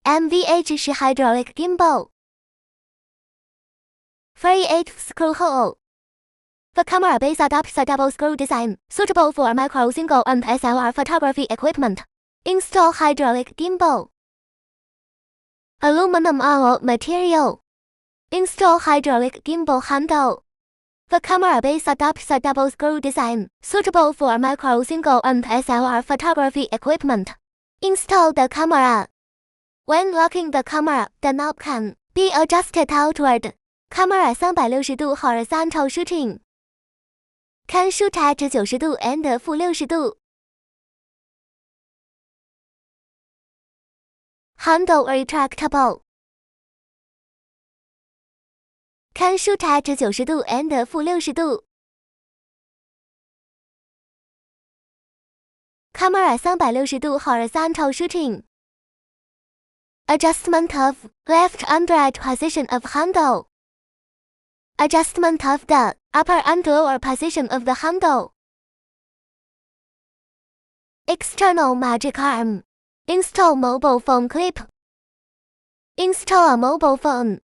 WVH-10 hydraulic gimbal. 38 screw hole. The camera base adapts a double screw design, suitable for micro, single, and SLR photography equipment. Install hydraulic gimbal. Aluminum alloy material. Install hydraulic gimbal handle. The camera base adapts a double screw design, suitable for micro, single, and SLR photography equipment. Install the camera. When locking the camera, the knob can be adjusted outward. Camera 360度 horizontal shooting. Can shoot at 90度 and -60度. Handle retractable. Can shoot at 90度 and -60度. Camera 360度 horizontal shooting. Adjustment of left and right position of handle. Adjustment of the upper and lower position of the handle. External magic arm. Install mobile phone clip. Install a mobile phone.